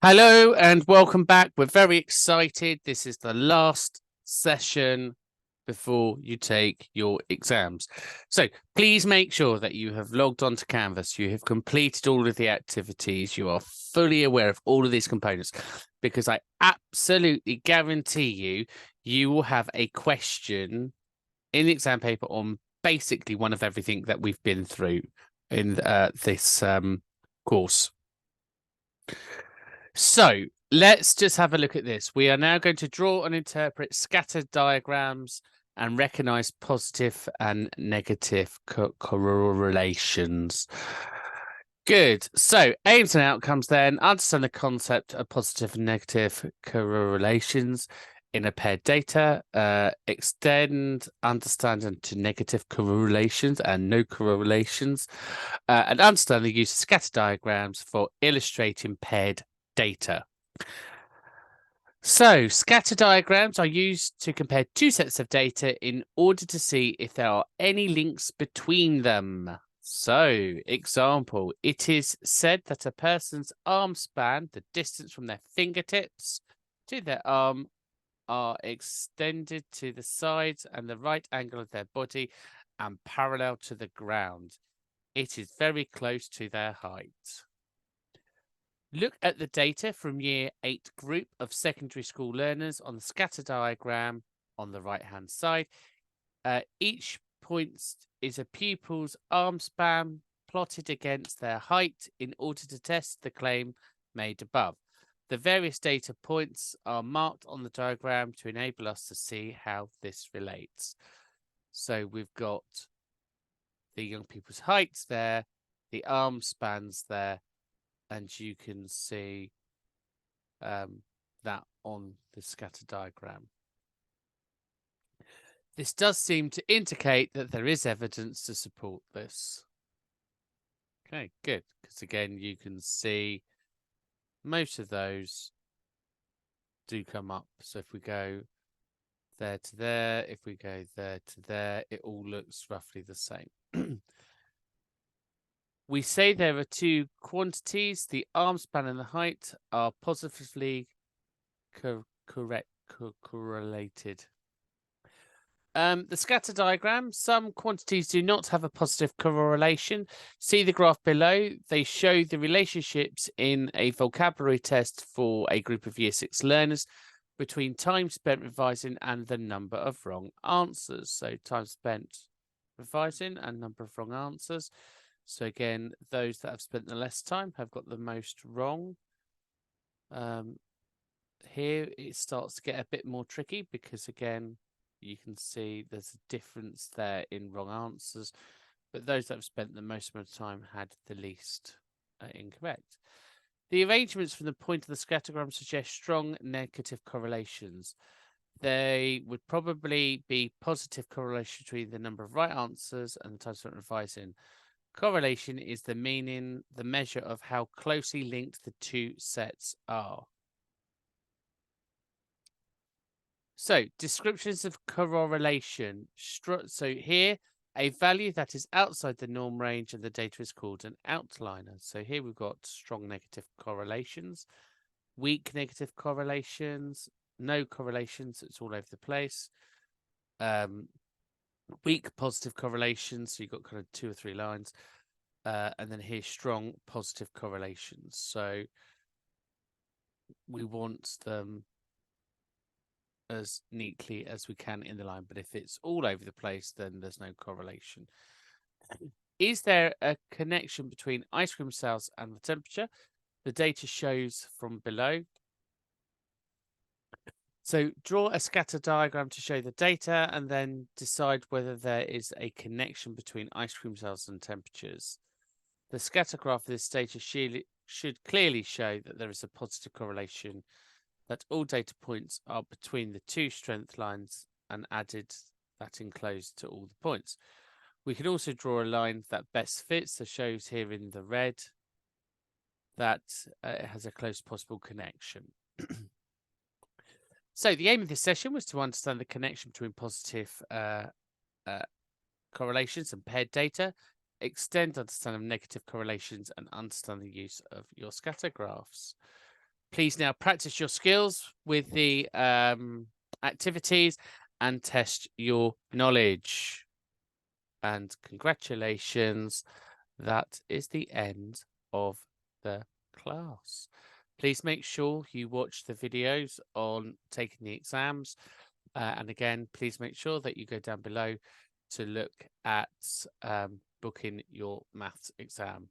Hello and welcome back. We're very excited. This is the last session before you take your exams. So please make sure that you have logged onto Canvas. You have completed all of the activities. You are fully aware of all of these components, because I absolutely guarantee you will have a question in the exam paper on basically one of everything that we've been through in this course. So let's just have a look at this. We are now going to draw and interpret scattered diagrams and recognize positive and negative correlations. Good. So aims and outcomes then. Understand the concept of positive and negative correlations in a paired data. Extend understanding to negative correlations and no correlations. And understand the use of scatter diagrams for illustrating paired data. So scatter diagrams are used to compare two sets of data in order to see if there are any links between them. So, example, it is said that a person's arm span, the distance from their fingertips to their arm, are extended to the sides and the right angle of their body and parallel to the ground. It is very close to their height. Look at the data from Year 8 group of secondary school learners on the scatter diagram on the right-hand side. Each point is a pupil's arm span plotted against their height in order to test the claim made above. The various data points are marked on the diagram to enable us to see how this relates. So we've got the young people's heights there, the arm spans there, and you can see that on the scatter diagram. This does seem to indicate that there is evidence to support this. Okay, good, because again, you can see most of those do come up. So if we go there to there, if we go there to there, it all looks roughly the same. We say there are two quantities. The arm span and the height are positively correlated. The scatter diagram, some quantities do not have a positive correlation. See the graph below. They show the relationships in a vocabulary test for a group of Year 6 learners between time spent revising and the number of wrong answers. So time spent revising and number of wrong answers. So again, those that have spent the less time have got the most wrong. Here it starts to get a bit more tricky because again, you can see there's a difference there in wrong answers, but those that have spent the most amount of time had the least incorrect. The arrangements from the point of the scattergram suggest strong negative correlations. They would probably be positive correlation between the number of right answers and the time spent revising. Correlation is the measure of how closely linked the two sets are. So, descriptions of correlation. So here, a value that is outside the norm range and the data is called an outliner. So here we've got strong negative correlations, weak negative correlations, no correlations, it's all over the place. Weak positive correlations, so you've got kind of 2 or 3 lines. And then here's strong positive correlations. So we want them as neatly as we can in the line, but if it's all over the place, then there's no correlation. Is there a connection between ice cream sales and the temperature? The data shows from below. So draw a scatter diagram to show the data and then decide whether there is a connection between ice cream sales and temperatures. The scatter graph of this data should clearly show that there is a positive correlation, that all data points are between the two strength lines and added that enclosed to all the points. We can also draw a line that best fits, so shows here in the red that it has a close possible connection. So the aim of this session was to understand the connection between positive correlations and paired data, extend understanding of negative correlations, and understand the use of your scatter graphs. Please now practice your skills with the activities and test your knowledge. And congratulations, that is the end of the class. Please make sure you watch the videos on taking the exams. And again, please make sure that you go down below to look at booking your maths exam.